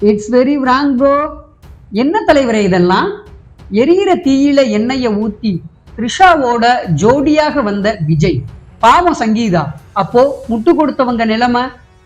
It's very wrong bro. என்ன தலைவரே இதெல்லாம்? எரியிற தீயில எண்ணெயை ஊத்தி த்ரிஷாவோட ஜோடியாக வந்த விஜய், பாவம் சங்கீதா. அப்போ முட்டு கொடுத்தவங்க நிலைமை?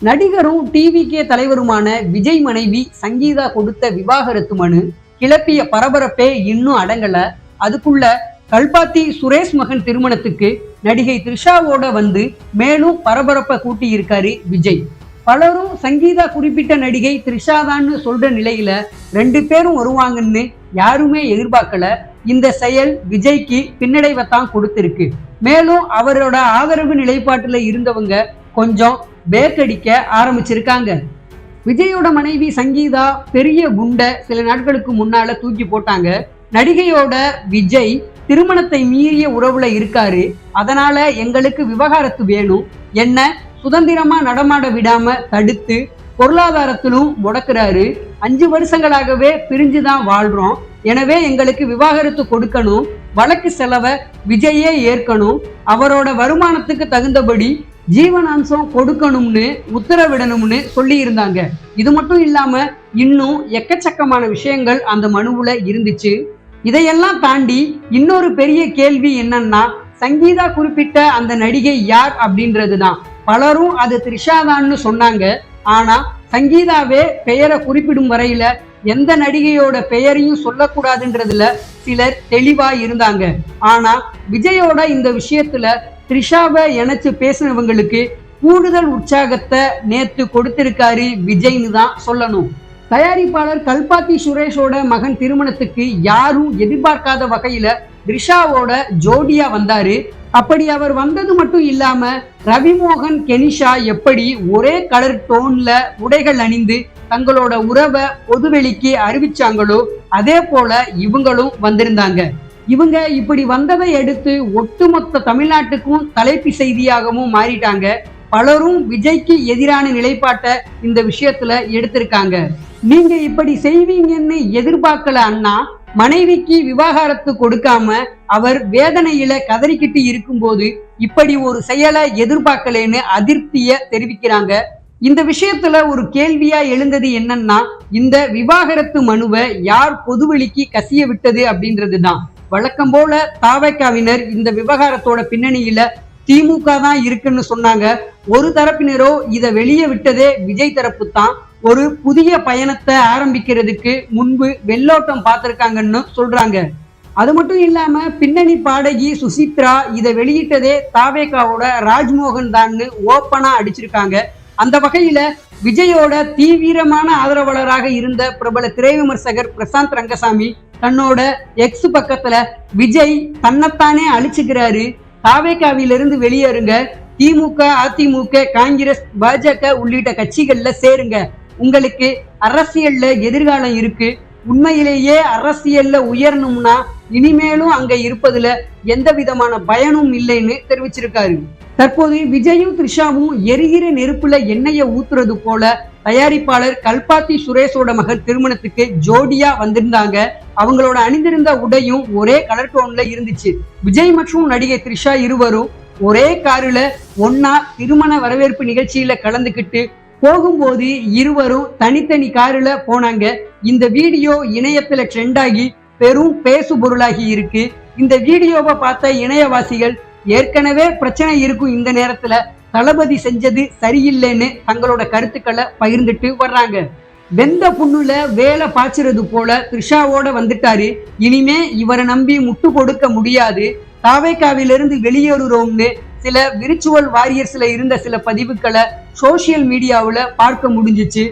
நடிகரும் டிவிகே தலைவருமான விஜய் மனைவி சங்கீதா கொடுத்த விவாகரத்து மனு கிளப்பிய பரபரப்பே இன்னும் அடங்கல. அதுக்குள்ள கல்பாத்தி சுரேஷ் மகன் திருமணத்துக்கு நடிகை த்ரிஷாவோட வந்து மேலும் பரபரப்பை கூட்டி இருக்காரு விஜய். பலரும் சங்கீதா குறிப்பிட்ட நடிகை த்ரிஷாதான்னு சொல்ற நிலையில 2 பேரும் வருவாங்கன்னு யாருமே எதிர்பார்க்கல. இந்த செயல் விஜய்க்கு பின்னடைவைத்தான் கொடுத்திருக்கு. மேலும் அவரோட ஆதரவு நிலைப்பாட்டுல இருந்தவங்க கொஞ்சம் பேக்கடிக்க ஆரம்பிச்சிருக்காங்க. விஜயோட மனைவி சங்கீதா பெரிய குண்டை சில நாட்களுக்கு முன்னால தூக்கி போட்டாங்க. நடிகையோட விஜய் திருமணத்தை மீறிய உறவுல இருக்காரு, அதனால எங்களுக்கு விவகாரத்து வேணும், என்ன சுதந்திரமா நடமாட விடாம தடுத்து பொருளாதாரத்திலும் முடக்குறாரு, 5 வருஷங்களாகவே பிரிஞ்சுதான் வாழ்றோம், எனவே எங்களுக்கு விவாகரத்து கொடுக்கணும், வழக்கு செலவை விஜயே ஏற்கணும், அவரோட வருமானத்துக்கு தகுந்தபடி ஜீவனாம்சம் கொடுக்கணும்னு உத்தரவிடணும்னு சொல்லி இருந்தாங்க. இது மட்டும் இல்லாம இன்னும் எக்கச்சக்கமான விஷயங்கள் அந்த மனுவுல இருந்துச்சு. இதையெல்லாம் தாண்டி இன்னொரு பெரிய கேள்வி என்னன்னா, சங்கீதா குறிப்பிட்ட அந்த நடிகை யார் அப்படின்றதுதான். பலரும் அது த்ரிஷாதான்னு சொன்னாங்க. ஆனா சங்கீதாவே பெயரை குறிப்பிடும் வரையில எந்த நடிகையோட பெயரையும் சொல்லக்கூடாதுன்றதுல சிலர் தெளிவா இருந்தாங்க. ஆனா விஜயோட இந்த விஷயத்துல த்ரிஷாவை இணைச்சு பேசினவங்களுக்கு கூடுதல் உற்சாகத்தை நேத்து கொடுத்திருக்காரு விஜய்னு தான் சொல்லணும். தயாரிப்பாளர் கல்பாத்தி சுரேஷோட மகன் திருமணத்துக்கு யாரும் எதிர்பார்க்காத வகையில த்ரிஷாவோட ஜோடியா வந்தாரு. அப்படி அவர் வந்தது மட்டும் இல்லாம ரவிமோகன் கெனிஷா எப்படி ஒரே கலர் டோன்ல உடைகள் அணிந்து தங்களோட உறவை பொதுவெளிக்கு அறிவிச்சாங்களோ அதே போல இவங்களும் வந்திருந்தாங்க. இவங்க இப்படி வந்ததை எடுத்து ஒட்டுமொத்த தமிழ்நாட்டுக்கும் தலைப்பு செய்தியாகவும் மாறிட்டாங்க. பலரும் விஜய்க்கு எதிரான நிலைப்பாட்டை இந்த விஷயத்துல எடுத்திருக்காங்க. நீங்க இப்படி செய்வீங்கன்னு எதிர்பார்க்கல அண்ணா, மனைவிக்கு விவாகரத்து கொடுக்காம அவர் வேதனையில கதறிக்கிட்டு இருக்கும்போது இப்படி ஒரு செயலை எதிர்பார்க்கலன்னு அதிருப்திய தெரிவிக்கிறாங்க. இந்த விஷயத்துல ஒரு கேள்வியா எழுந்தது என்னன்னா, இந்த விவாகரத்து மனுவை யார் பொதுவெளிக்கு கசிய விட்டது அப்படின்றதுதான். வழக்கம் போல தாவேக்காவினர் இந்த விவகாரத்தோட பின்னணியில திமுக தான் இருக்குன்னு சொன்னாங்க. ஒரு தரப்பினரோ இதை வெளியே விட்டதே விஜய் தரப்பு தான். ஒரு புதிய பயணத்தை ஆரம்பிக்கிறதுக்கு முன்பு வெள்ளோட்டம் பார்த்திருக்காங்கன்னு சொல்றாங்க. அது மட்டும் இல்லாம பின்னணி பாடகி சுசித்ரா இதை வெளியிட்டதே தாவேக்காவோட ராஜ்மோகன் தான்னு ஓப்பனா அடிச்சிருக்காங்க. அந்த வகையில விஜயோட தீவிரமான ஆதரவாளராக இருந்த பிரபல திரை விமர்சகர் பிரசாந்த் ரங்கசாமி தன்னோட எக்ஸ் பக்கத்துல விஜய் தன்னைத்தானே அழிச்சுக்கிறாரு, தாவேக்காவிலிருந்து வெளியேறுங்க, திமுக அதிமுக காங்கிரஸ் பாஜக உள்ளிட்ட கட்சிகள்ல சேருங்க, உங்களுக்கு அரசியல்ல எதிர்காலம் இருக்கு, உண்மையிலேயே அரசியல்ல உயரணும்னா இனிமேலும் அங்க இருப்பதுல எந்த விதமான பயனும் இல்லைன்னு தெரிவிச்சிருக்காரு. தற்போது விஜயும் த்ரிஷாவும் எரிகிற நெருப்புல எண்ணெயை ஊத்துறது போல தயாரிப்பாளர் கல்பாத்தி சுரேஷோட மகன் திருமணத்துக்கு ஜோடியா வந்திருந்தாங்க. அவங்களோட அணிந்திருந்த உடையும் ஒரே கலர் டோன்ல இருந்துச்சு. விஜய் மற்றும் நடிகை த்ரிஷா இருவரும் ஒரே காருல ஒன்னா திருமண வரவேற்பு நிகழ்ச்சியில கலந்துக்கிட்டு போகும்போது இருவரும் தனித்தனி காருல போனாங்க. இந்த வீடியோ இணையத்துல ட்ரெண்ட் ஆகி பெரும் பேசு பொருளாகி இருக்கு. இந்த வீடியோவை பார்த்த இணையவாசிகள் ஏற்கனவே பிரச்சனை இருக்கும் இந்த நேரத்துல தளபதி செஞ்சது சரியில்லைன்னு தங்களோட கருத்துக்களை பகிர்ந்துட்டு வர்றாங்க. வெந்த புண்ணுல வேலை பாய்ச்சறது போல த்ரிஷாவோட வந்துட்டாரு, இனிமே இவரை நம்பி முட்டு கொடுக்க முடியாது, தாவேக்காவிலிருந்து வெளியேறுறோம்னு சில விர்ச்சுவல் வாரியர்ஸ்ல இருந்த சில பதிவுகளை சோசியல் மீடியாவில் பார்க்க முடிஞ்சிச்சு.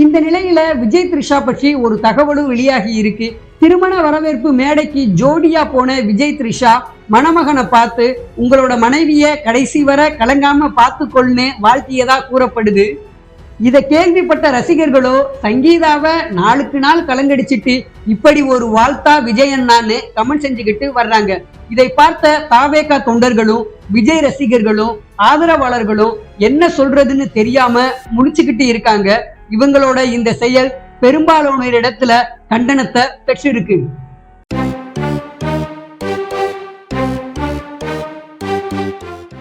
இந்த நிலையில விஜய் த்ரிஷா பற்றி ஒரு தகவலும் வெளியாகி இருக்கு. திருமண வரவேற்பு மேடைக்கு ஜோடியா போன விஜய் த்ரிஷா மணமகனை பார்த்து உங்களோட மனைவிய கடைசி வரை கலங்காம பார்த்துக்கொள்னு வாழ்த்தியதா கூறப்படுது. இதை கேள்விப்பட்ட ரசிகர்களோ சங்கீதாவை நாளுக்கு நாள் கலங்கடிச்சிட்டு இப்படி ஒரு வாழ்த்தா விஜய் அண்ணான்னு கமெண்ட் செஞ்சுக்கிட்டு வர்றாங்க. இதை பார்த்த தாவேகா தொண்டர்களும் விஜய் ரசிகர்களும் ஆதரவாளர்களும் என்ன சொல்றதுன்னு தெரியாம முழிச்சுக்கிட்டு இருக்காங்க. இவங்களோட இந்த செயல் பெரும்பாலான இடத்துல கண்டனத்தை பெற்றிருக்கு.